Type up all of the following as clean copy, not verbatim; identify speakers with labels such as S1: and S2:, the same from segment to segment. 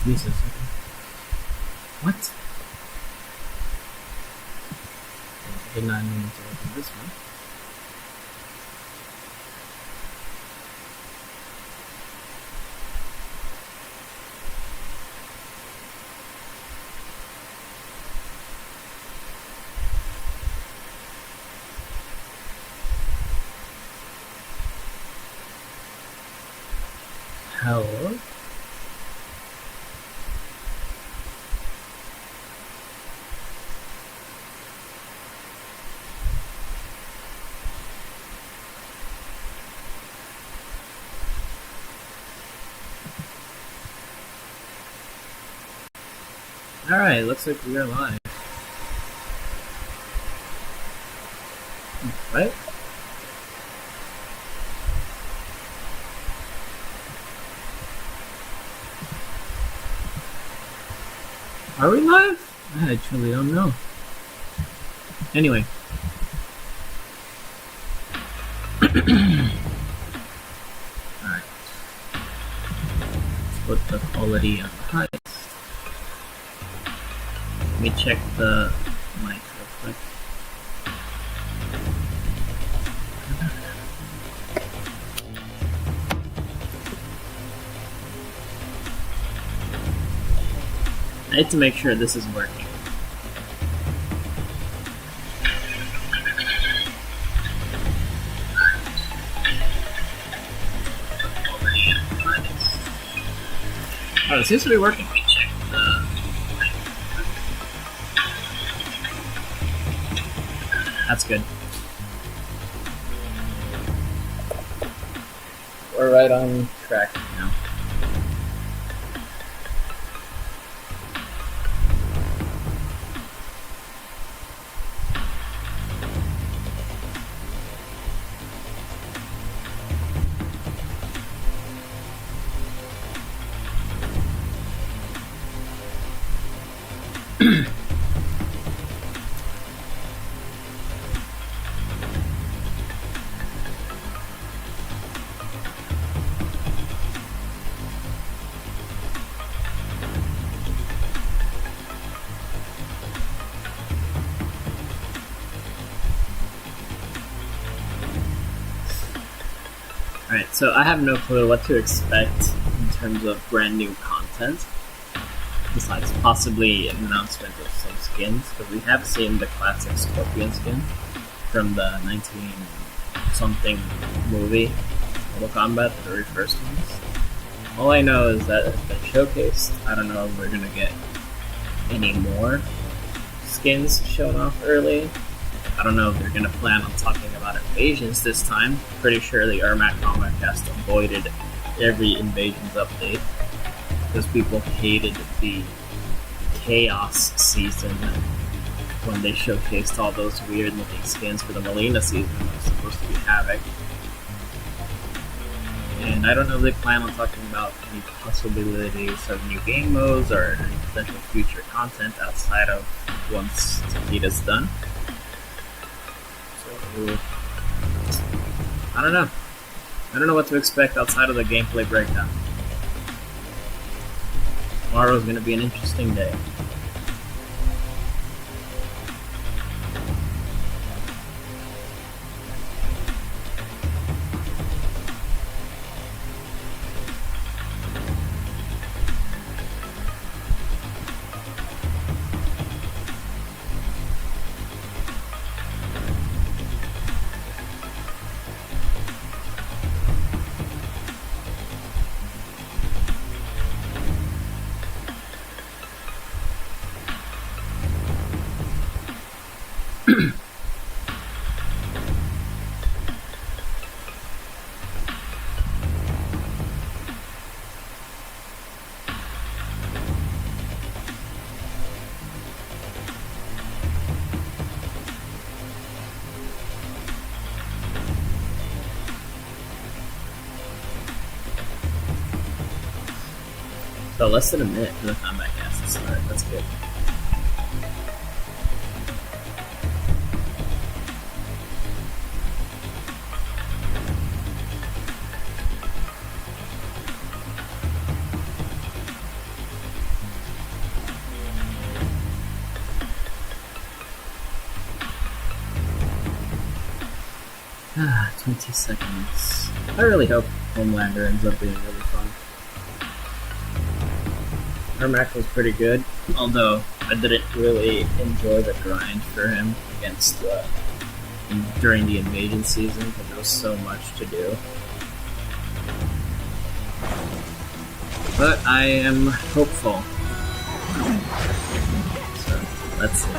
S1: Jesus. What? I did not mean to open this one. Hello? Alright, looks like we are live. Right? Are we live? I truly don't know. Anyway. Alright. Let's put the quality on the highest. Let me check the mic real quick. I need to make sure this is working. Oh, it seems to be working. That's good. We're right on track now. Alright, so I have no clue what to expect in terms of brand new content, besides possibly an announcement of some skins, because we have seen the classic Scorpion skin from the 19-something movie, Mortal Kombat, the very first ones. All I know is that it's been showcased. I don't know if we're gonna get any more skins shown off early. I don't know if they're going to plan on talking about invasions this time. Pretty sure the Kombat Kast avoided every invasions update because people hated the Chaos season when they showcased all those weird looking skins for the Melina season that was supposed to be Havoc. And I don't know if they plan on talking about any possibilities of new game modes or any potential future content outside of once Takeda's done. I don't know. I don't know what to expect outside of the gameplay breakdown. Tomorrow's gonna be an interesting day. So less than a minute for the combat cast to start. That's good. 20 seconds. I really hope Homelander ends up being really fun. Her match was pretty good, although I didn't really enjoy the grind for him against during the invasion season because there was so much to do. But I am hopeful. So let's see.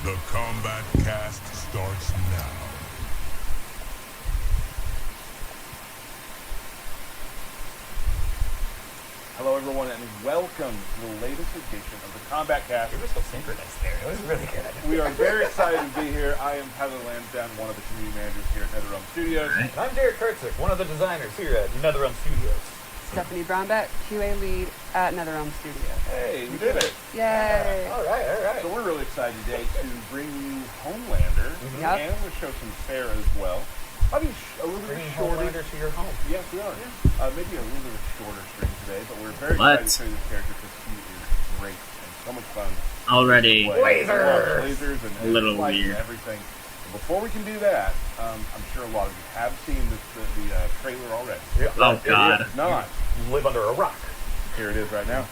S2: The Kombat Kast starts now.
S3: Hello everyone and welcome to the latest edition of the Kombat Kast.
S4: You were so synchronized there. It was really good.
S3: We are very excited to be here. I am Tyler Lansdowne, one of the community managers here at NetherRealm Studios.
S1: Right.
S4: And I'm Derek Kurtzik, one of the designers here at NetherRealm Studios.
S5: Stephanie Brownback, QA lead at NetherRealm Studios.
S3: Hey, we did it.
S5: Yay!
S4: All right.
S3: So we're really excited today to bring you Homelander,
S5: Yep.
S3: and we'll show some Farah as well. Maybe a little bit
S4: Bringing
S3: shorter.
S4: Homelander to your home.
S3: Yes, we are. Maybe a little bit of a shorter stream today, but we're very excited to show you this character because he is great and so much fun.
S1: Already
S3: Lasers and
S1: a little
S3: flight
S1: weird.
S3: and everything. But before we can do that, I'm sure a lot of you have seen the trailer already.
S4: Yeah.
S1: Oh god.
S3: If not,
S4: You live under a rock.
S3: here it is right now.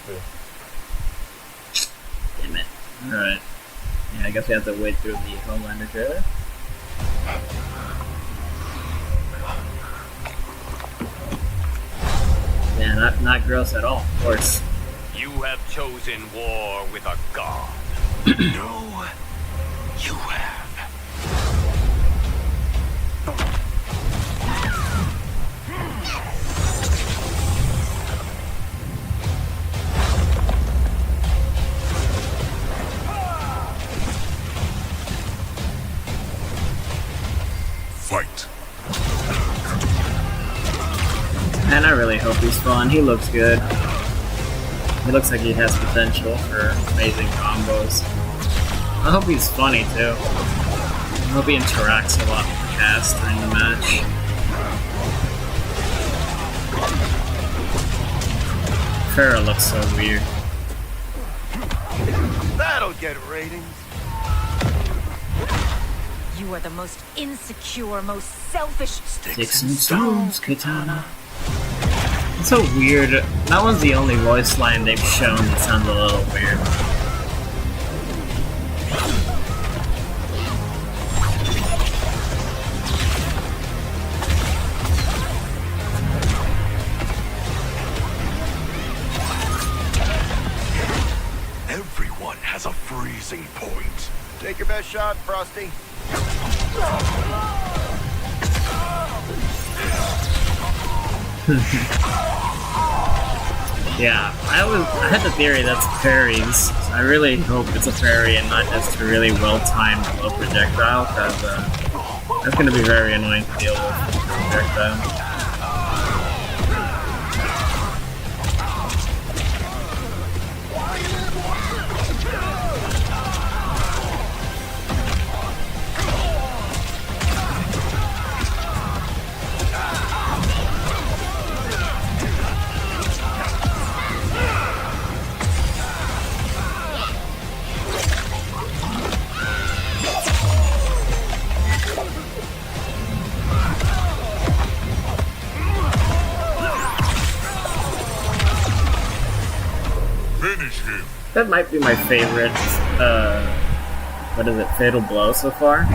S1: Damn it. Alright. Yeah, I guess we have to wait through the Homelander trailer. Yeah, not gross at all, of course.
S6: You have chosen war with a god. No, you have.
S2: Fight.
S1: And I really hope he's fun. He looks good. He looks like he has potential for amazing combos. I hope he's funny too. I hope he interacts a lot with the cast during the match. Farah looks so weird.
S6: That'll get ratings.
S7: You are the most insecure, most selfish.
S1: Sticks and stones, Katana. It's so weird. That one's the only voice line they've shown that sounds a little weird.
S6: Everyone has a freezing point. Take your best shot, Frosty.
S1: Yeah, I had the theory that's fairies. I really hope it's a fairy and not just a really well-timed low projectile, because that's going to be very annoying to deal with projectile.
S2: Finish him.
S1: That might be my favorite, what is it, Fatal Blow so far?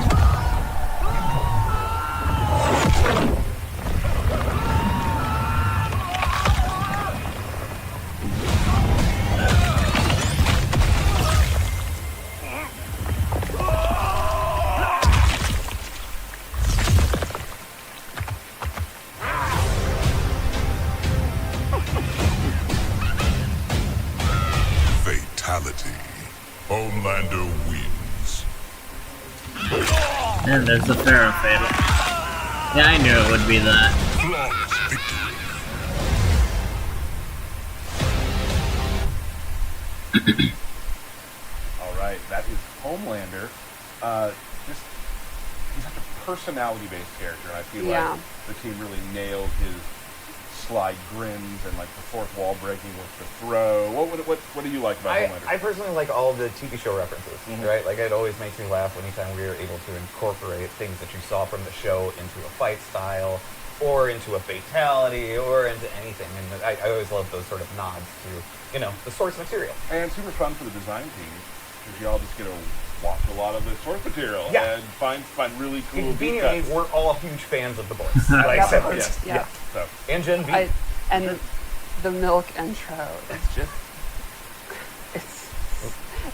S2: Fatality. Homelander wins.
S1: And there's the Pharaoh Fatal. Yeah, I knew it would be that.
S2: Flawless victory.
S3: All right, that is Homelander. He's such a personality-based character, and I feel
S5: Yeah.
S3: like the team really nailed his sly grins and like the fourth wall breaking with the throw. What do you like about Homelander?
S4: I personally like all the TV show references,
S3: Mhm.
S4: right? Like, it always makes me laugh anytime we are able to incorporate things that you saw from the show into a fight style, or into a fatality, or into anything. And I always love those sort of nods to, you know, the source material.
S3: And super fun for the design team, because you all just get to watch a lot of the source material
S4: Yeah.
S3: and find really cool deep
S4: Conveniently,
S3: cuts.
S4: we're all huge fans of the boys. Like, so
S3: Yeah.
S4: it's-
S5: Yeah.
S3: So,
S4: And Gen V.
S5: And the milk intro.
S3: it's just...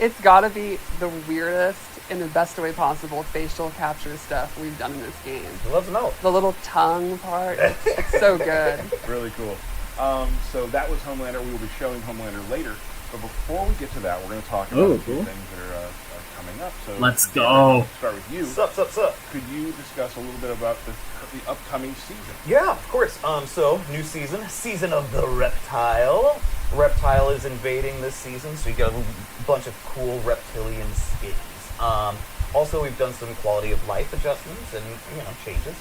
S5: It's gotta be the weirdest, in the best way possible, facial capture stuff we've done in this game.
S4: He loves milk.
S5: The little tongue part, it's so good.
S3: Really cool. So that was Homelander. We will be showing Homelander later. But before we get to that, we're going to talk about a few
S1: cool.
S3: things that are coming up. So
S1: Let's
S3: Dan,
S1: go.
S3: let's start with you.
S4: Sup.
S3: Could you discuss a little bit about the upcoming season?
S4: Yeah, of course. So, new season of the Reptile. Reptile is invading this season, so you got a bunch of cool reptilian skins. Also, we've done some quality of life adjustments and, changes.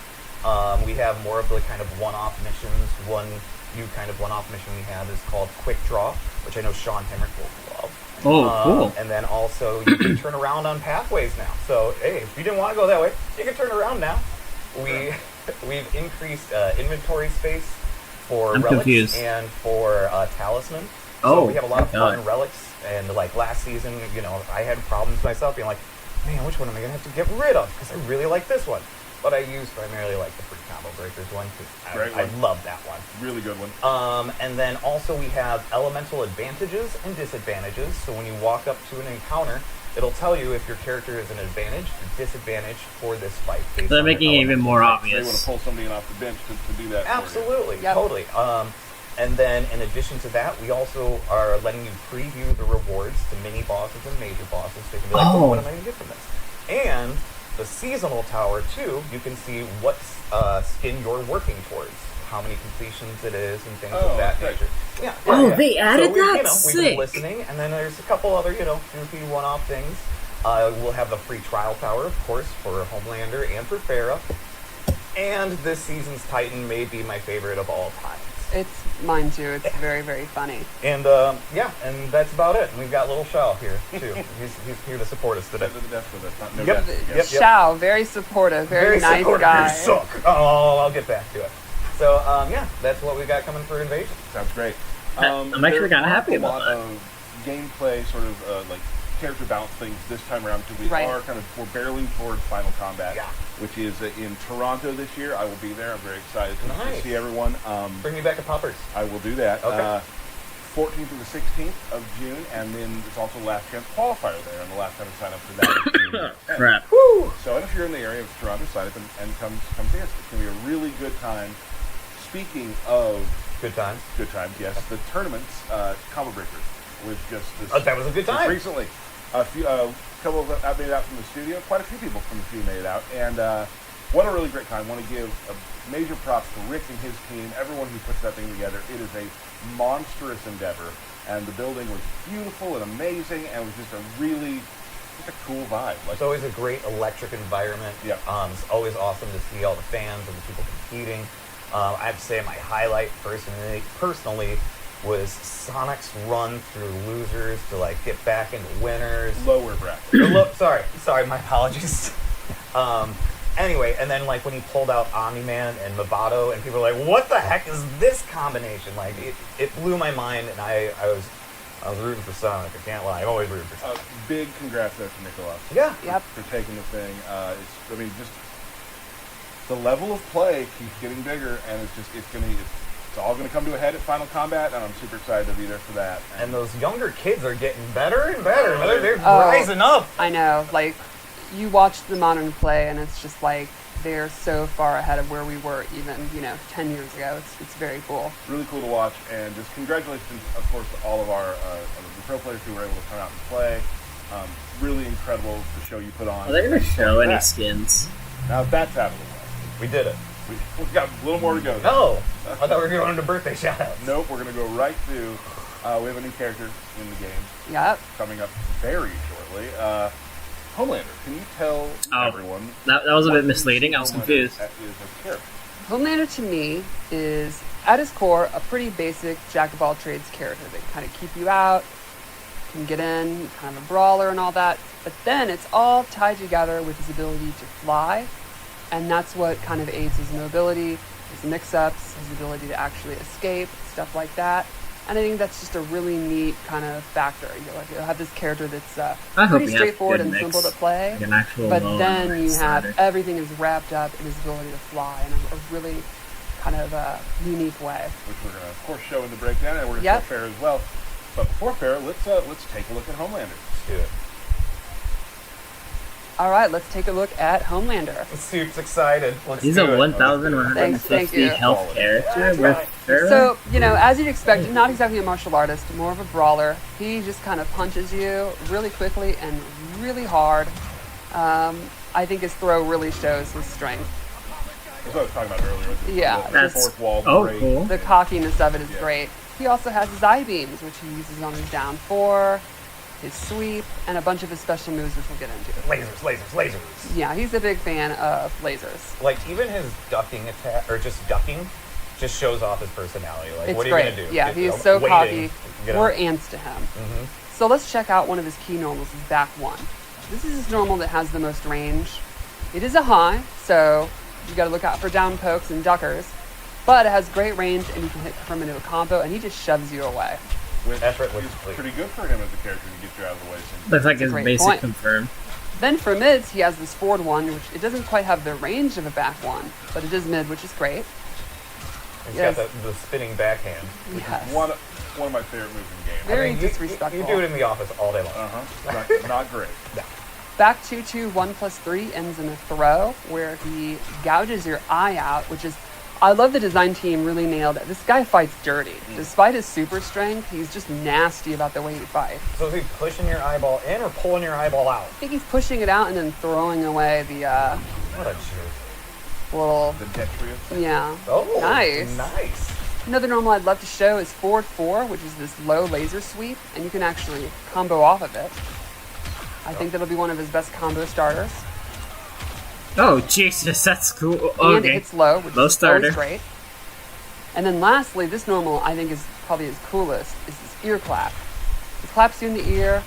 S4: We have more of the kind of one-off missions. One new kind of one-off mission we have is called Quick Draw, which I know Sean Hemrick will love.
S1: Oh, cool.
S4: And then also, you can turn around on pathways now. So, hey, if you didn't want to go that way, you can turn around now. We've increased inventory space for
S1: I'm
S4: relics
S1: confused.
S4: and for talisman.
S1: Oh,
S4: So we have a lot of
S1: God.
S4: fun relics. And like last season, I had problems myself being like, man, which one am I going to have to get rid of? Because I really like this one. But I used primarily like the free combo breakers one because I love that one.
S3: Really good one.
S4: And then also we have elemental advantages and disadvantages. So when you walk up to an encounter, it'll tell you if your character is an advantage or disadvantage for this fight. based
S1: They're
S4: on their
S1: making it even
S4: elemental
S1: more
S4: traits.
S3: They want to
S1: obvious.
S3: pull somebody in off the bench to do that. For
S4: Absolutely,
S5: Yep.
S4: totally. And then in addition to that, we also are letting you preview the rewards to mini bosses and major bosses. So you can be like,
S1: Oh.
S4: what am I going to get from this? And the seasonal tower too, you can see what skin you're working towards, how many completions it is, and things of that
S3: great.
S4: nature. Yeah.
S1: Oh,
S4: yeah.
S1: they added
S4: so
S1: that?
S4: We've
S1: Sick.
S4: been listening, and then there's a couple other, goofy one-off things. We'll have the free trial tower, of course, for Homelander and for Farah. And this season's Titan may be my favorite of all time.
S5: It's mine too. It's very, very funny.
S4: And and that's about it. And we've got little Shao here too. he's here to support us today.
S3: That's with us. No
S4: Yep.
S3: death.
S4: Yep.
S5: Shao, very supportive, very nice
S4: supportive.
S5: guy.
S4: You suck. Oh, I'll get back to it. So that's what we got coming for Invasion.
S3: Sounds great.
S1: I'm actually
S3: there
S1: kinda happy
S3: are
S1: about
S3: a lot of gameplay, sort of like character balance things this time around because we
S5: Right.
S3: are we're barreling towards Final Combat,
S4: Yeah.
S3: which is in Toronto this year. I will be there. I'm very excited to
S4: Nice.
S3: see everyone.
S4: Bring me back a poppers.
S3: I will do that.
S4: Okay.
S3: 14th to the 16th of June, and then there's also Last Chance Qualifier there, and the last time to sign up for that is June 10th.
S1: Crap.
S3: So if you're in the area of Toronto, sign up and come see us. It's going to be a really good time. Speaking of
S4: Good times.
S3: good times, yes, the tournaments, Combo Breakers was just this.
S4: That was a good
S3: just
S4: time.
S3: recently. A couple of I made it out from the studio. Quite a few people from the studio made it out, and what a really great time. Want to give a major props to Rick and his team, everyone who puts that thing together. It is a monstrous endeavor, and the building was beautiful and amazing, and it was just a cool vibe. Like,
S4: It's always a great electric environment.
S3: Yeah.
S4: It's always awesome to see all the fans and the people competing. I have to say my highlight personally was Sonic's run through losers to get back into winners.
S3: lower bracket.
S4: Sorry, my apologies. Anyway, and then when he pulled out Omni-man and Movado, and people were like, "What the heck is this combination?" It blew my mind, and I was rooting for Sonic. I can't lie, I'm always rooting for Sonic.
S3: Big congrats there to Nicolas.
S4: Yeah.
S5: Yep.
S3: For taking the thing. Just the level of play keeps getting bigger, and it's all gonna come to a head at Final Combat, and I'm super excited to be there for that.
S4: And those younger kids are getting better and better. They're
S5: Oh.
S4: rising up.
S5: I know. You watch the modern play, and it's just they're so far ahead of where we were even 10 years ago. It's very cool.
S3: Really cool to watch, and just congratulations, of course, to all of our the pro players who were able to come out and play. Really incredible the show you put on.
S1: Are they going to show any
S3: That.
S1: skins?
S3: Now that's out of the way.
S4: We did it.
S3: We've got a little more to go.
S4: No, I thought we were going to birthday shoutouts.
S3: Nope, we're going to go right to. We have a new character in the game
S5: Yep.
S3: coming up very shortly. Homelander, can you tell everyone
S1: That was a
S3: what
S1: bit misleading. I was
S3: Homelander
S1: confused.
S3: is as a character?
S5: Homelander to me is, at his core, a pretty basic jack-of-all-trades character. They kind of keep you out, can get in, kind of a brawler and all that. But then it's all tied together with his ability to fly, and that's what kind of aids his mobility, his mix-ups, his ability to actually escape, stuff like that. And I think that's just a really neat kind of factor. You'll have this character that's pretty straightforward and simple to play,
S1: like an actual
S5: but then you have
S1: starter.
S5: everything is wrapped up in his ability to fly in a really kind of unique way.
S3: Which we're going to, of course, show in the breakdown, and we're going to show Fair as well. But before Fair, let's take a look at Homelander.
S4: Let's do it.
S5: All right, let's take a look at Homelander.
S4: Soup's excited.
S1: He's a 1,150 health character with Pharaoh.
S5: So, as you'd expect, not exactly a martial artist, more of a brawler. He just kind of punches you really quickly and really hard. I think his throw really shows his strength.
S3: That's what I was talking about earlier.
S5: Yeah.
S3: The fourth wall.
S1: Cool.
S5: The cockiness of it is great. He also has his eye beams, which he uses on his down 4, his sweep, and a bunch of his special moves, which we'll get into.
S4: Lasers.
S5: Yeah, he's a big fan of lasers.
S4: Like, even his ducking attack, or just ducking, just shows off his personality. Like,
S5: It's
S4: what are you
S5: great.
S4: going to do?
S5: Yeah,
S4: Just,
S5: he's so
S4: waiting,
S5: cocky. We're ants to him. So let's check out one of his key normals, his back 1. This is his normal that has the most range. It is a high, so you got to look out for down pokes and duckers. But it has great range, and you can hit from into a combo, and he just shoves you away.
S3: Which
S4: Effortless
S3: is
S4: complete.
S3: pretty good for him as a character to get you out of the way.
S1: Looks like his
S5: great
S1: basic
S5: point.
S1: confirmed.
S5: Then for mids, he has this forward 1, which it doesn't quite have the range of a back 1, but it is mid, which is great.
S4: He's got the spinning backhand.
S5: Yes.
S3: One of my favorite moves in the game.
S5: Very disrespectful.
S4: You do it in the office all day long.
S3: Not great.
S5: Back 2-2, 1+3 ends in a throw where he gouges your eye out, which is, I love the design team really nailed it. This guy fights dirty. Despite his super strength, he's just nasty about the way he fights.
S4: So is he pushing your eyeball in or pulling your eyeball out?
S5: I think he's pushing it out and then throwing away the
S4: What a jerk.
S5: little,
S3: The detritus.
S5: yeah.
S4: Oh,
S5: Nice. Another normal I'd love to show is forward 4, which is this low laser sweep, and you can actually combo off of it. I think that'll be one of his best combo starters.
S1: Oh, Jesus, that's cool.
S5: And it
S1: Okay.
S5: hits low, which
S1: Low
S5: is
S1: starter.
S5: always great. And then lastly, this normal I think is probably his coolest, is this ear clap. It claps you in the ear.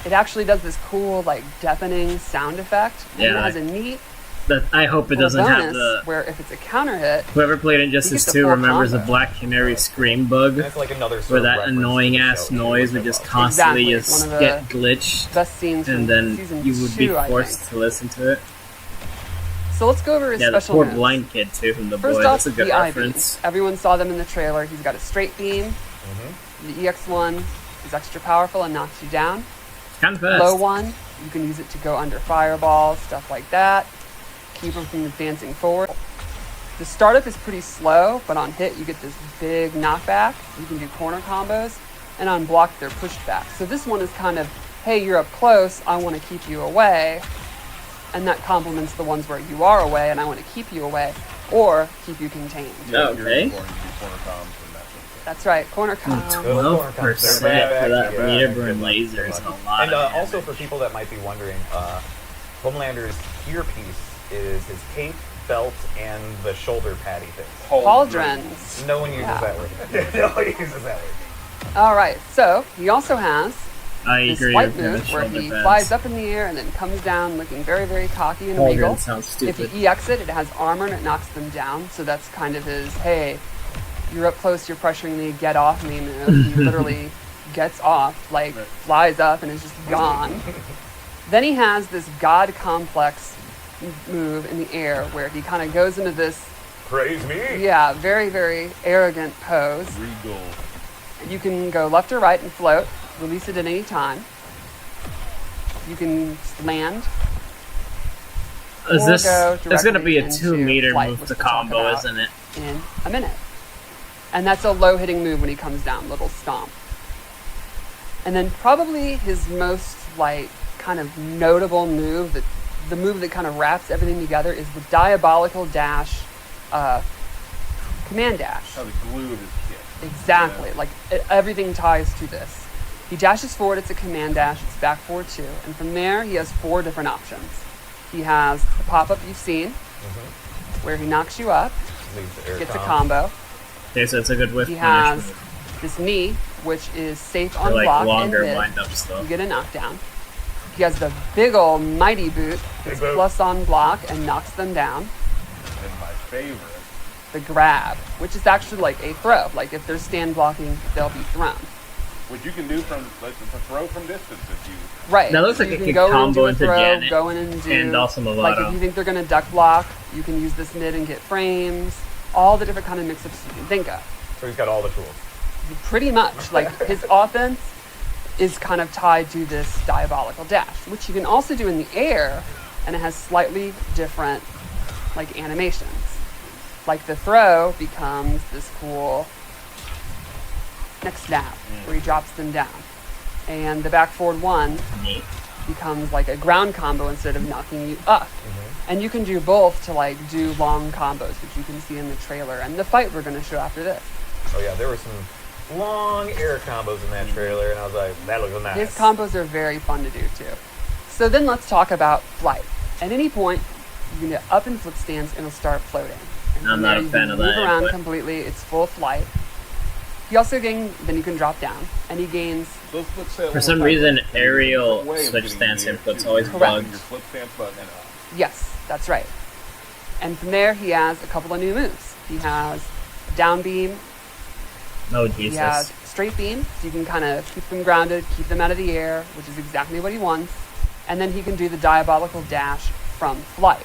S5: It actually does this cool, like, deafening sound effect. And
S1: Yeah,
S5: it has a neat
S1: I hope it
S5: little
S1: doesn't have
S5: bonus
S1: the...
S5: where if it's a counter hit,
S1: Whoever played
S5: You
S1: Injustice
S5: get the
S1: 2
S5: full
S1: remembers the
S5: combo.
S1: Black Canary scream bug,
S4: That's like another
S1: where
S4: sort of
S1: that
S4: reference to
S1: annoying
S4: the
S1: ass
S4: show.
S1: noise would just constantly
S5: Exactly.
S1: just
S5: One of the
S1: get glitched,
S5: best scenes from
S1: and then
S5: season
S1: you would be
S5: 2, I
S1: forced
S5: think.
S1: to listen to it.
S5: So let's go over his
S1: Yeah, the
S5: special
S1: poor
S5: moves.
S1: blind kid too from the
S5: First
S1: boy.
S5: off,
S1: That's a good
S5: the eye
S1: reference.
S5: beams. Everyone saw them in the trailer. He's got a straight beam. The EX1 is extra powerful and knocks you down.
S1: Kind of fast.
S5: Low one, you can use it to go under fireballs, stuff like that. Keep them from advancing forward. The startup is pretty slow, but on hit you get this big knockback. You can do corner combos, and on block they're pushed back. So this one is kind of, hey, you're up close, I want to keep you away. And that complements the ones where you are away and I want to keep you away, or keep you contained.
S1: Oh, okay.
S5: That's right, corner combo.
S1: 12% for that
S4: Yeah,
S1: meter
S4: good
S1: burn
S4: luck.
S1: laser is a lot.
S4: And
S1: of
S4: also
S1: damage.
S4: for people that might be wondering, Homelander's earpiece is his cape, belt, and the shoulder paddy thing.
S5: Pauldrons.
S4: No one uses
S5: Yeah.
S4: that word. No one uses that word.
S5: All right, so he also has
S1: I
S5: this
S1: agree
S5: swipe
S1: with him.
S5: move where he flies up in the air and then comes down looking very, very cocky and regal.
S1: Pauldron sounds
S5: If
S1: stupid.
S5: he EX it, it has armor and it knocks them down. So that's kind of his, hey, you're up close, you're pressuring me, get off me move. He literally gets off, like flies up and is just gone. Then he has this god complex move in the air where he kind of goes into this,
S4: Praise me.
S5: yeah, very, very arrogant pose.
S3: Regal.
S5: You can go left or right and float, release it at any time. You can land.
S1: Is
S5: or
S1: this?
S5: go
S1: It's going to
S5: directly
S1: be a
S5: into
S1: 2-meter
S5: flight,
S1: move
S5: which
S1: to
S5: we'll talk
S1: combo,
S5: about
S1: isn't it?
S5: in a minute. And that's a low hitting move when he comes down, little stomp. And then probably his most like kind of notable move, that the move that kind of wraps everything together, is the diabolical dash, command dash.
S3: How the glue of his kit.
S5: Exactly. Like everything ties to this. He dashes forward, it's a command dash, it's back forward too. And from there, he has 4 different options. He has the pop-up you've seen, where he knocks you up,
S4: Leaves the air
S5: gets a
S4: combo.
S5: combo.
S1: Okay, so it's a good whiff
S5: He
S1: punish
S5: has
S1: move.
S5: this knee, which is safe
S1: For
S5: on
S1: like
S5: block and
S1: longer
S5: mid.
S1: wind-up stuff.
S5: You get a knockdown. He has the big ol' mighty boot, that's
S4: boot.
S5: plus on block and knocks them down.
S3: And my favorite.
S5: The grab, which is actually like a throw. Like if they're stand blocking, they'll be thrown.
S3: Which you can do from, like, it's a throw from distance if you.
S5: Right.
S1: That looks
S5: so
S1: like
S5: you
S1: it
S5: can
S1: could
S5: go in and
S1: combo
S5: do a
S1: into
S5: throw,
S1: Janet
S5: go in and do
S1: and also
S5: like
S1: Mulatto.
S5: if you think they're gonna duck block, you can use this mid and get frames. All the different kind of mix-ups you can think of.
S4: So he's got all the tools.
S5: Pretty much, like his offense is kind of tied to this diabolical dash, which you can also do in the air, and it has slightly different like animations. Like the throw becomes this cool next snap where he drops them down, and the back forward one
S1: Neat.
S5: becomes like a ground combo instead of knocking you up. And you can do both to like do long combos, which you can see in the trailer and the fight we're going to show after this.
S4: Oh yeah, there were some long air combos in that trailer, and I was like, that looks nice.
S5: His combos are very fun to do too. So then let's talk about flight. At any point, you can get up in flip stance and it'll start floating. And
S1: I'm
S5: from
S1: not
S5: there,
S1: a
S5: you
S1: fan
S5: can
S1: of
S5: move
S1: that
S5: around
S1: input.
S5: completely. It's full flight. He also gains, then you can drop down, and he gains.
S3: So let's say it
S1: For
S3: one
S1: some
S3: more time.
S1: reason,
S3: There's a
S1: aerial
S3: different way of
S1: switch
S3: getting
S1: stance
S3: in the air,
S1: input's
S3: too.
S1: always
S5: Correct.
S1: bugged.
S3: Your flip stance button and up.
S5: Yes, that's right. And from there, he has a couple of new moves. He has down beam.
S1: Oh,
S5: He
S1: Jesus.
S5: has straight beam, so you can kind of keep them grounded, keep them out of the air, which is exactly what he wants. And then he can do the diabolical dash from flight.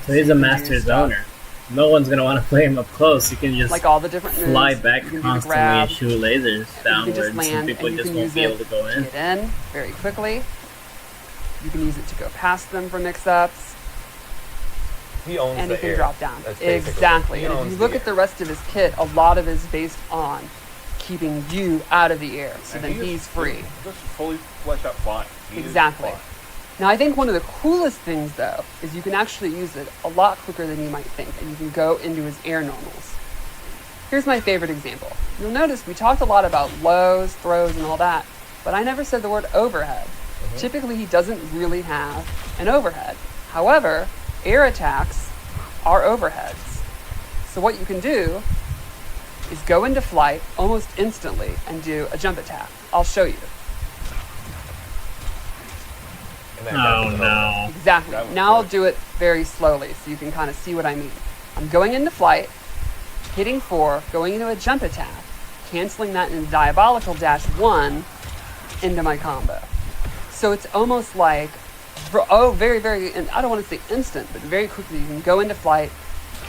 S1: So he's a
S5: you can
S1: master
S5: do stuff
S1: zoner. No one's going to want to play him up close. You can just
S5: Like all the different moves.
S1: fly back
S5: You can do the
S1: constantly
S5: grab,
S1: and shoot lasers
S5: you can
S1: downwards.
S5: just land,
S1: and people
S5: and you
S1: just
S5: can
S1: won't
S5: use
S1: be
S5: it
S1: able to go
S5: to
S1: in.
S5: get in very quickly. You can use it to go past them for mix-ups.
S4: He owns
S5: And
S4: the
S5: he can
S4: air.
S5: drop down.
S4: That's basically-
S5: Exactly.
S4: He
S5: And if
S4: owns
S5: you look
S4: the
S5: at the
S4: air.
S5: rest of his kit, a lot of it is based on keeping you out of the air. So
S3: And
S5: then
S3: he is
S5: he's free.
S3: Just fully fleshed out flying. He is
S5: Exactly.
S3: flying.
S5: Now, I think one of the coolest things, though, is you can actually use it a lot quicker than you might think, and you can go into his air normals. Here's my favorite example. You'll notice we talked a lot about lows, throws, and all that, but I never said the word overhead. Typically, he doesn't really have an overhead. However, air attacks are overheads. So what you can do is go into flight almost instantly and do a jump attack. I'll show you.
S4: And that guy
S1: Oh,
S4: was
S1: no.
S5: Exactly.
S3: That was
S5: Now I'll
S3: good.
S5: do it very slowly so you can kind of see what I mean. I'm going into flight, hitting 4, going into a jump attack, canceling that in diabolical dash 1 into my combo. So it's almost like, very, very, and I don't want to say instant, but very quickly you can go into flight,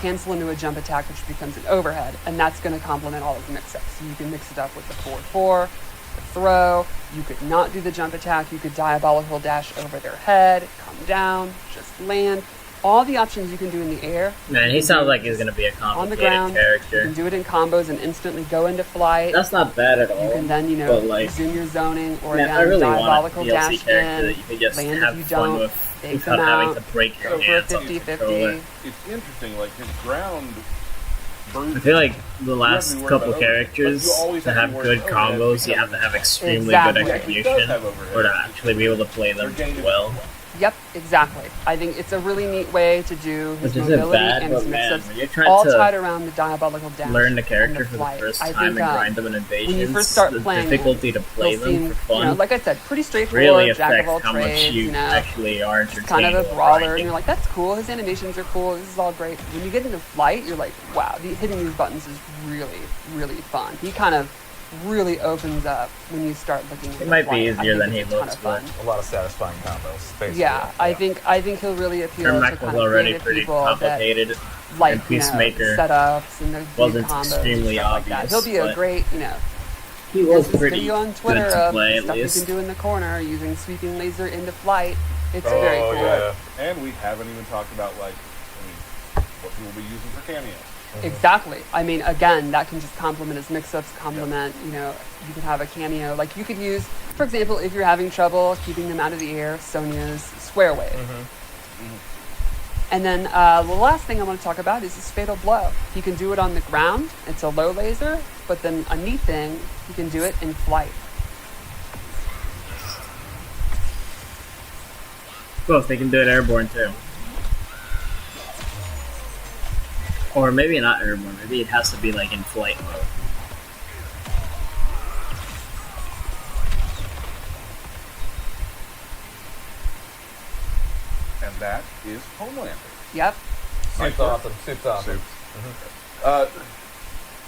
S5: cancel into a jump attack, which becomes an overhead, and that's going to complement all of the mix-ups. So you can mix it up with the 4-4, the throw. You could not do the jump attack. You could diabolical dash over their head, come down, just land. All the options you can do in the air.
S1: Man, he sounds like he's going to be a
S5: On the
S1: complicated
S5: ground. You
S1: character.
S5: can do it in combos and instantly go into flight.
S1: That's not bad at all.
S5: You can then,
S1: but like,
S5: resume your zoning, or
S1: man,
S5: again,
S1: I really want a
S5: diabolical
S1: DLC
S5: dash
S1: character
S5: in,
S1: that you can just
S5: land
S1: have
S5: if you
S1: fun
S5: don't,
S1: with
S5: take
S1: without
S5: them
S1: having
S5: out,
S1: to break your
S5: go for a
S1: hands off the
S5: 50-50.
S1: controller.
S3: It's interesting, like his ground brute.
S1: I feel like the
S3: have
S1: last
S3: to be worried
S1: couple
S3: about overhead,
S1: characters,
S3: but you always
S1: to
S3: have to
S1: have
S3: be worried
S1: good
S3: about overhead
S1: combos, you have
S3: because
S1: to have extremely
S5: Exactly.
S1: good
S5: Yeah,
S3: he does
S1: execution,
S3: have overhead.
S1: or to actually be able to play them
S3: They're gaining-
S1: well.
S5: Yep, exactly. I think it's a really neat way to do his
S1: Which isn't
S5: mobility
S1: bad,
S5: and his
S1: but man,
S5: mix-ups,
S1: when you're trying
S5: all
S1: to
S5: tied around the diabolical dash.
S1: learn the
S5: and
S1: character for the
S5: flight.
S1: first
S5: I
S1: time
S5: think,
S1: and grind them in invasions,
S5: when you first start
S1: the
S5: playing,
S1: difficulty to play
S5: they'll
S1: them
S5: seem,
S1: for fun
S5: you know, like I said, pretty straightforward,
S1: really
S5: jack of
S1: affects
S5: all
S1: how much
S5: trades,
S1: you actually are entertained
S5: kind of a
S1: while
S5: brawler, and
S1: grinding.
S5: you're like, that's cool, his animations are cool, this is all great. When you get into flight, you're like, wow, hitting these buttons is really, really fun. He kind of really opens up when you start looking at
S1: It might be
S5: flight. I
S1: easier
S5: think
S1: than
S5: it's
S1: he
S5: a ton
S1: looks,
S5: of fun.
S4: A lot of satisfying combos. Basically.
S5: Yeah, I think he'll really appeal to
S1: Ermac
S5: kind
S1: was
S5: of
S1: already
S5: creative
S1: pretty
S5: people that
S1: complicated,
S5: like,
S1: and Peacemaker
S5: setups and those big
S1: wasn't
S5: combos
S1: extremely
S5: and stuff like that.
S1: obvious,
S5: He'll be a
S1: but
S5: great,
S1: he was
S5: there's this
S1: pretty
S5: video on Twitter
S1: good to
S5: of
S1: play at
S5: stuff
S1: least.
S5: you can do in the corner using sweeping laser into flight. It's
S4: Oh,
S5: very cool.
S4: yeah.
S3: And we haven't even talked about, like, what people will be using for cameos.
S5: Exactly. I mean, again, that can just complement his mix-ups, complement, you could have a cameo. Like, you could use, for example, if you're having trouble keeping them out of the air, Sonya's Square Wave. And then the last thing I want to talk about is his Fatal Blow. He can do it on the ground. It's a low laser, but then a neat thing, he can do it in flight.
S1: Both, they can do it airborne too. Or maybe not airborne, maybe it has to be like in flight mode.
S3: And that is Homelander.
S5: Yep.
S4: Soup's awesome. Soup's awesome.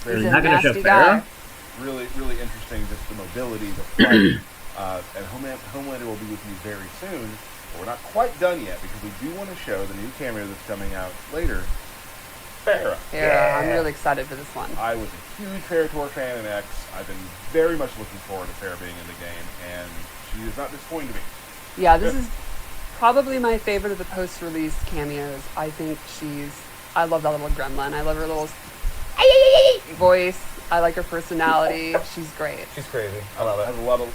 S5: He's
S1: You're
S5: a
S1: not gonna show
S5: nasty guy.
S1: Farrah?
S3: Really, really interesting, just the mobility, the flight. And Homelander will be with you very soon. But we're not quite done yet, because we do want to show the new cameo that's coming out later, Farrah.
S5: Yeah, I'm really excited for this one.
S3: I was a huge Ferrator fan in X. I've been very much looking forward to Farrah being in the game, and she is not disappointing to me.
S5: Yeah, this is probably my favorite of the post-release cameos. I think I love that little gremlin. I love her little voice. I like her personality. She's great.
S4: She's crazy. I love it.
S3: Has a lot of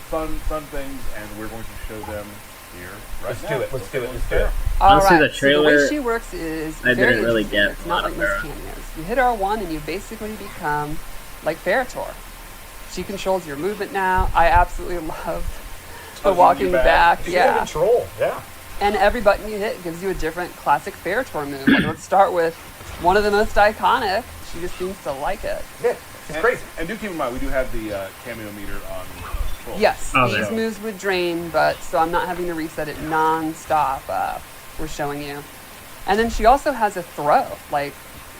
S3: fun things, and we're going to show them here right
S4: Let's
S3: now.
S4: do it. Let's do it. Let's do it.
S5: All
S1: Honestly,
S5: right.
S1: the
S5: So the way
S1: trailer,
S5: she works is
S1: I
S5: very
S1: didn't really
S5: interesting.
S1: get
S5: It's
S1: a
S5: not
S1: lot
S5: like
S1: of
S5: most
S1: Farrah.
S5: cameos. You hit R1 and you basically become like Ferrator. She controls your movement now. I absolutely love the
S3: Tugging
S5: walking
S3: you
S5: back.
S4: She's
S5: Yeah.
S4: in control. Yeah.
S5: And every button you hit gives you a different classic Ferrator move. Like, let's start with one of the most iconic. She just seems to like it.
S4: Yeah. She's crazy.
S3: And do keep in mind, we do have the cameo meter on full.
S5: Yes,
S1: Oh,
S5: these
S1: there.
S5: moves would drain, but so I'm not having to reset it non-stop. We're showing you. And then she also has a throw. Like,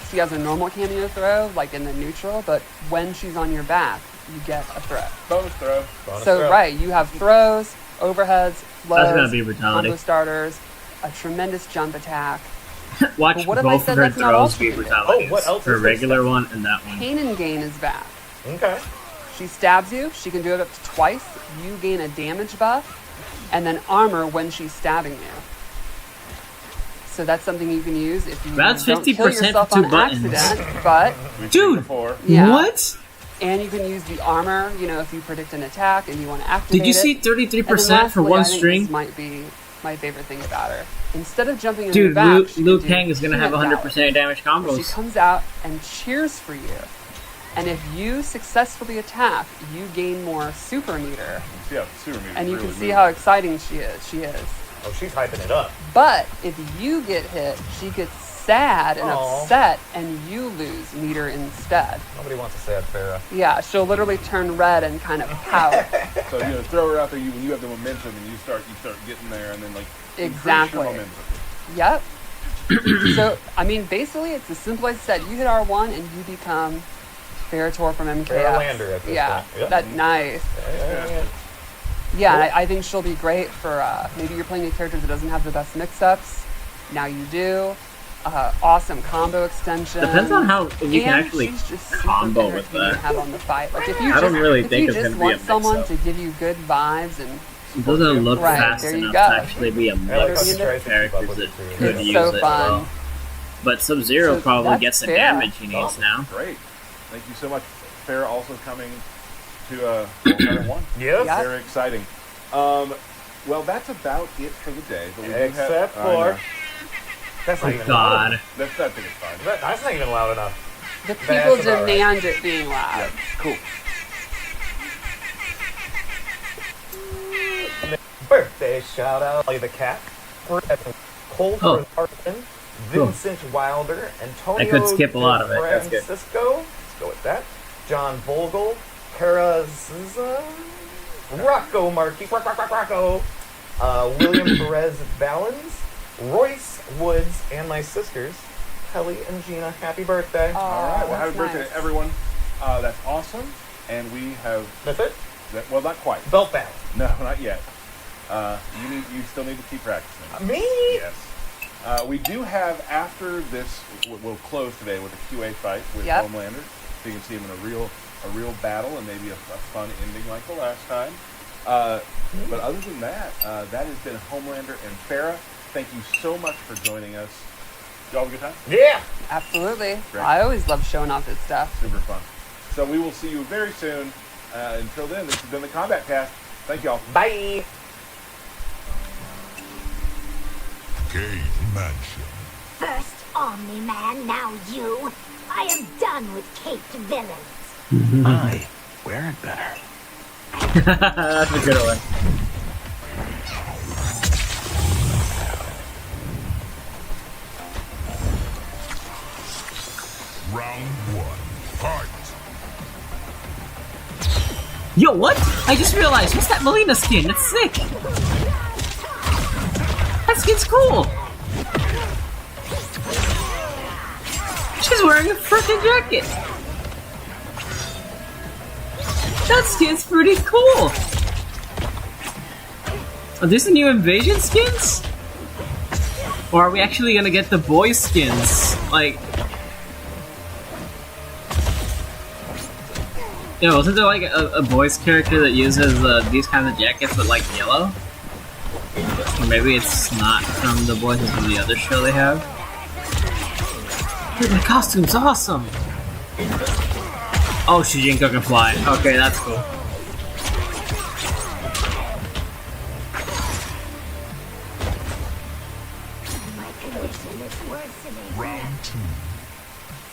S5: she has a normal cameo throw, like in the neutral, but when she's on your back, you get a throw.
S3: Bonus throw.
S4: Bonus
S5: So,
S4: throw.
S5: right, you have throws, overheads,
S1: That's gonna
S5: lows,
S1: be brutality.
S5: combo starters, a tremendous jump attack.
S1: Watch
S5: But what if I
S1: both
S5: said
S1: of her
S5: that's not all
S1: throws
S5: she
S1: be
S5: can do?
S1: brutalities.
S4: Oh, what else
S1: Her
S4: is there?
S1: regular one and that one.
S5: Pain and Gain is back.
S4: Okay.
S5: She stabs you, she can do it up to twice, you gain a damage buff, and then armor when she's stabbing you. So that's something you can use if you
S1: That's
S5: don't kill
S1: 50%
S5: yourself
S1: for two
S5: on
S1: buttons.
S5: accident, but,
S3: We've seen
S1: Dude!
S3: before.
S5: yeah.
S1: What?
S5: And you can use the armor, you know, if you predict an attack and you want to activate
S1: Did you see
S5: it. And then
S1: 33% for
S5: lastly,
S1: one
S5: I think
S1: string?
S5: This might be my favorite thing about her. Instead of jumping in
S1: Dude,
S5: the back,
S1: Liu
S5: she
S1: Liu
S5: can do
S1: Kang is gonna have
S5: peanut
S1: 100% damage
S5: gallery. She
S1: combos.
S5: comes out and cheers for you. And if you successfully attack, you gain more super meter.
S3: See how super meter
S5: And you
S3: really
S5: can see
S3: moves.
S5: how exciting she is.
S4: Oh, she's hyping it up.
S5: But if you get hit, she gets sad and
S4: Aw.
S5: upset, and you lose meter instead.
S4: Nobody wants a sad Farrah.
S5: Yeah, she'll literally turn red and kind of pout.
S3: So throw her out there. When you have the momentum, and you start getting there, and then like
S5: Exactly.
S3: increase your momentum.
S5: Yep. So, I mean, basically, it's as simple as I said. You hit R1 and you become Ferrator from MKS.
S4: Farrah-lander at this
S5: yeah,
S4: point. Yep.
S5: that's nice.
S4: Yeah.
S5: Yeah, and I think she'll be great for maybe you're playing a character that doesn't have the best mix-ups. Now you do. Awesome combo extension.
S1: Depends on how if you can
S5: And
S1: actually
S5: she's just super
S1: combo with
S5: entertaining to
S1: that.
S5: have on the fight. Like if you
S1: I don't
S5: just,
S1: really
S5: if
S1: think
S5: you
S1: it's
S5: just
S1: gonna be a
S5: want someone
S1: mix-up.
S5: to give you good vibes and
S1: It doesn't look
S5: Right,
S1: fast
S5: there you
S1: enough
S5: go.
S1: to actually be a
S4: I like how
S1: mix
S4: she
S1: of
S4: tries to keep up
S1: characters
S4: with
S1: that
S4: it, too.
S1: could
S5: It's
S1: use
S5: so
S1: it
S5: fun.
S1: well. But Sub-Zero
S5: So
S1: probably
S5: that's
S1: gets the
S5: Farrah.
S1: damage he needs
S4: Awesome.
S1: now.
S3: Great. Thank you so much. Farrah also coming to Mortal 1.
S4: Yes.
S5: Yeah.
S3: Very exciting. Well, that's about it for the day. But we do
S4: Except
S3: have,
S4: for... That's not
S1: Oh
S4: even loud.
S1: God.
S3: That's I think it's fine.
S4: That's not even loud enough.
S5: the
S4: That's
S5: people
S4: about right.
S5: demand it being loud.
S3: Yeah, cool.
S4: Birthday shout out to the cat, Cole
S1: Oh.
S4: Martin, Vincent Wilder, Antonio
S1: I could skip a lot of it. That's good.
S4: Francisco, let's go with that. John Vogel, Karazza, Rocco Marquis, Rocco, William Perez Valens, Royce Woods, and my sisters, Kelly and Gina. Happy birthday.
S5: Oh,
S3: All right. Well,
S5: that's
S3: happy birthday
S5: nice.
S3: to everyone. That's awesome. And we have
S4: That's it?
S3: well, not quite.
S4: Belt battle.
S3: No, not yet. You still need to keep practicing.
S4: Me?
S3: Yes. We do have, after this, we'll close today with a QA fight with
S5: Yep.
S3: Homelander. So you can see him in a real battle and maybe a fun ending like the last time. But other than that, that has been Homelander and Farrah. Thank you so much for joining us. Y'all have a good time?
S4: Yeah.
S5: Absolutely.
S3: Great.
S5: I always love showing off this stuff.
S3: Super fun. So we will see you very soon. Until then, this has been the Kombat Kast. Thank y'all.
S4: Bye.
S2: Cave Mansion.
S7: First Omni-man, now you. I am done with caped villains.
S6: I wear it better.
S1: That's a good one.
S2: Round one. Fight.
S1: Yo, what? I just realized, what's that Melina skin? That's sick! That skin's cool! She's wearing a freaking jacket! That skin's pretty cool! Are these the new invasion skins? Or are we actually gonna get the boy skins? Like... Yeah, wasn't there like a boy's character that uses these kinds of jackets but like yellow? Or maybe it's not from the boys, it's from the other show they have? Dude, my costume's awesome! Oh, Shujinko can fly. Okay, that's cool.
S7: My condition is worsening.
S2: Round two.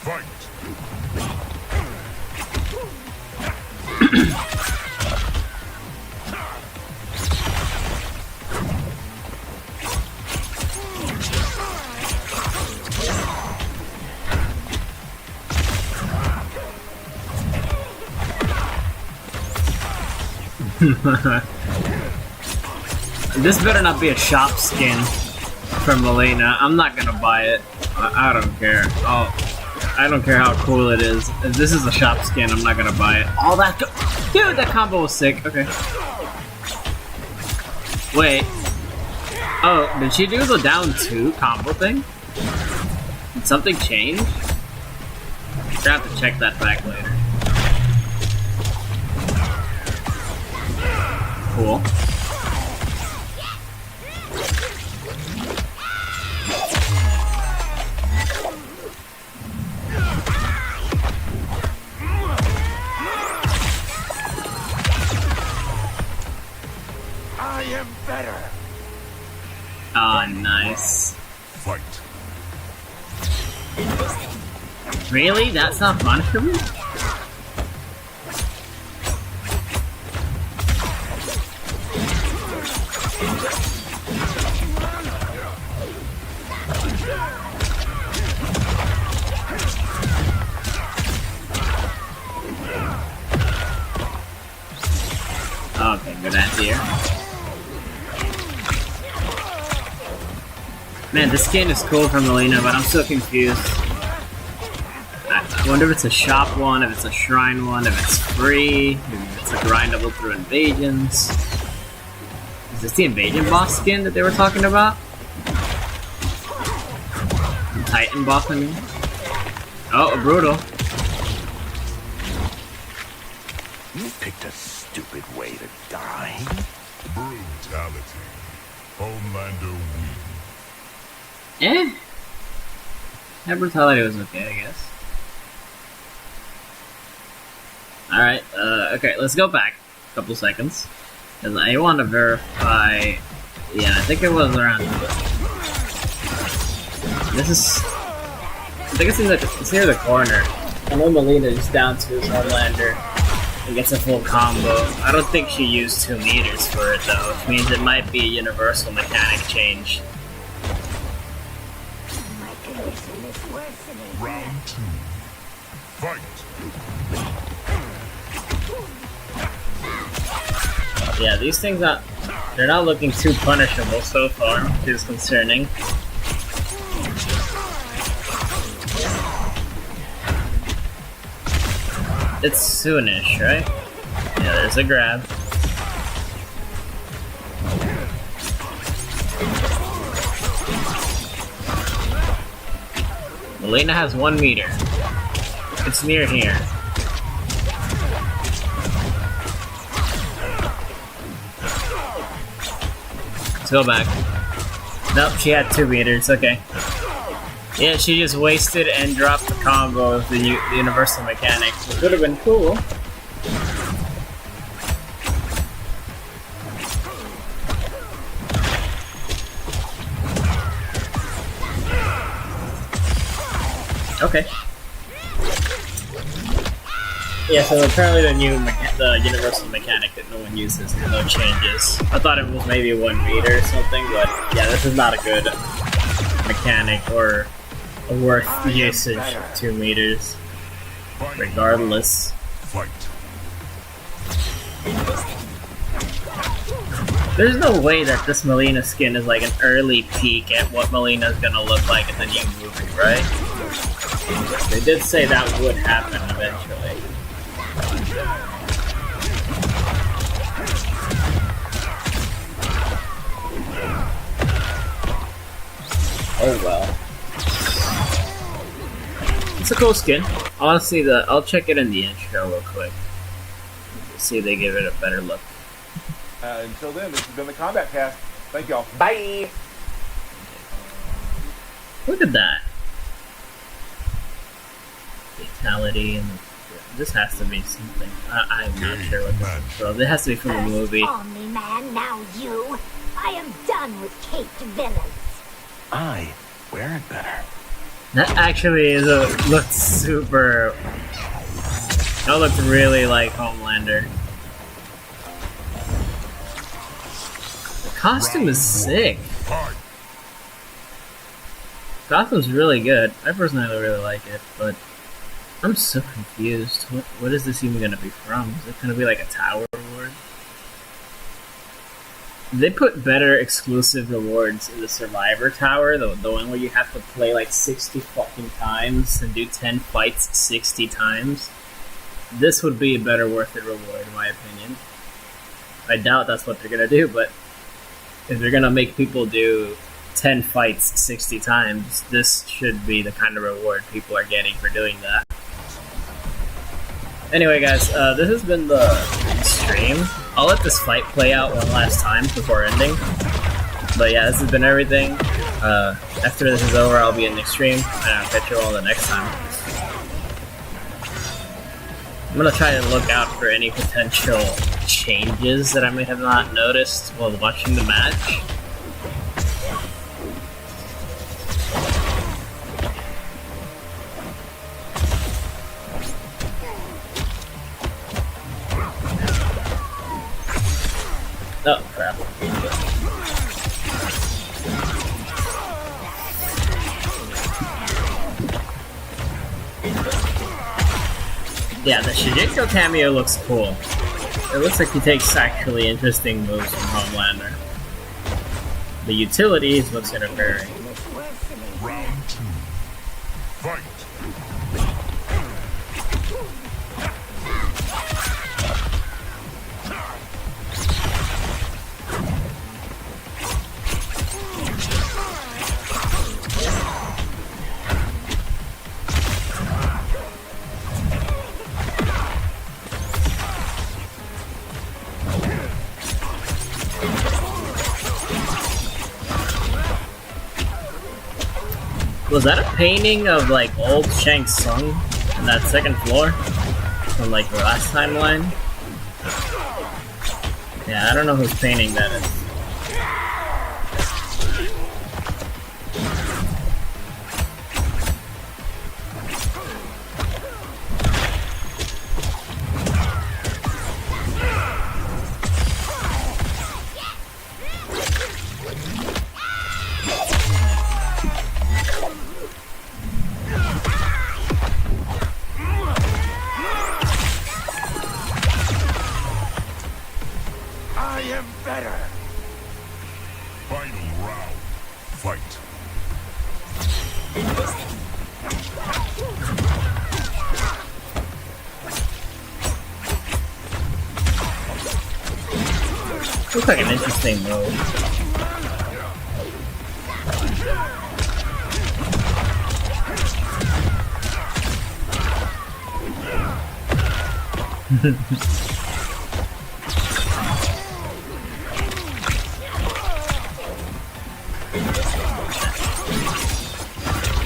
S2: Fight.
S1: This better not be a shop skin from Melina. I'm not gonna buy it. I don't care. Oh, I don't care how cool it is. If this is a shop skin, I'm not gonna buy it. All that dude, that combo was sick. Okay. Wait. Oh, did she do the down 2 combo thing? Did something change? I'm gonna have to check that back later. Cool.
S6: I am better.
S1: Ah, nice.
S2: Fight.
S1: Really? That's not fun for me? Okay, good idea. Man, this skin is cool from Melina, but I'm so confused. I wonder if it's a shop one, if it's a shrine one, if it's free, if it's a grindable through invasions. Is this the invasion boss skin that they were talking about? The Titan boss, I mean? Oh, a brutal.
S6: You picked a stupid way to die.
S2: Brutality. Homelander win.
S1: Eh? That brutality was okay, I guess. Alright, okay, let's go back a couple seconds. Because I want to verify... Yeah, I think it was around... This is... I think it's near the corner. I know Melina is down to his Homelander and gets a full combo. I don't think she used 2 meters for it though, which means it might be a universal mechanic change.
S7: My condition is worsening.
S2: Round two. Fight.
S1: Yeah, these things they're not looking too punishable so far, which is concerning. It's soonish, right? Yeah, there's a grab. Melina has 1 meter. It's near here. Let's go back. Nope, she had 2 meters, okay. Yeah, she just wasted and dropped the combo of the universal mechanic. It would have been cool. Okay. Yeah, so apparently the universal mechanic that no one uses, no changes. I thought it was maybe 1 meter or something, but yeah, this is not a good mechanic or a worth usage 2 meters. regardless.
S2: Fight.
S1: There's no way that this Melina skin is like an early peek at what Melina's gonna look like in the new movie, right? They did say that would happen eventually. Oh well. It's a cool skin. Honestly, I'll check it in the intro real quick. See if they give it a better look.
S3: Until then, this has been the Kombat Cast. Thank y'all.
S4: Bye!
S1: Look at that. Fatality, and this has to be something. I'm not sure what this is from. It has to be from the movie.
S7: Omni-man, now you. I am done with caped villains.
S6: I wear it better.
S1: That actually looks super. That looks really like Homelander. The costume is sick.
S2: Fight.
S1: Gotham's really good. I personally really like it, but I'm so confused. What is this even gonna be from? Is it gonna be like a tower reward? They put better exclusive rewards in the Survivor Tower, the one where you have to play like 60 fucking times and do 10 fights 60 times. This would be a better worth it reward, in my opinion. I doubt that's what they're gonna do, but if they're gonna make people do 10 fights 60 times, this should be the kind of reward people are getting for doing that. Anyway, guys, this has been the stream. I'll let this fight play out one last time before ending. But yeah, this has been everything. After this is over, I'll be in the stream, and I'll catch you all the next time. I'm gonna try to look out for any potential changes that I may have not noticed while watching the match. Oh, crap. Yeah, the Shijiko cameo looks cool. It looks like he takes actually interesting moves from Homelander. The utilities looks interfering.
S2: Round 2. Fight.
S1: Was that a painting of like old Shang Tsung on that second floor from like the last timeline? Yeah, I don't know whose painting that is.
S2: Final round. Fight.
S1: Looks like an interesting move.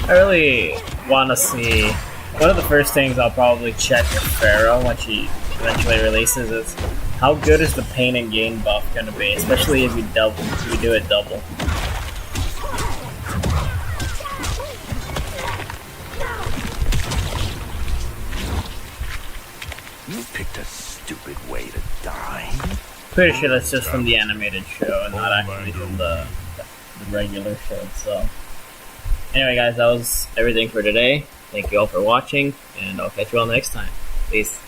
S1: I really want to see. One of the first things I'll probably check with Pharaoh when she eventually releases is how good is the pain and gain buff going to be, especially if you do it double.
S6: You picked a stupid way to die.
S1: Pretty sure that's just from the animated show and not actually from the regular show itself. Anyway, guys, that was everything for today. Thank you all for watching, and I'll catch you all next time. Peace.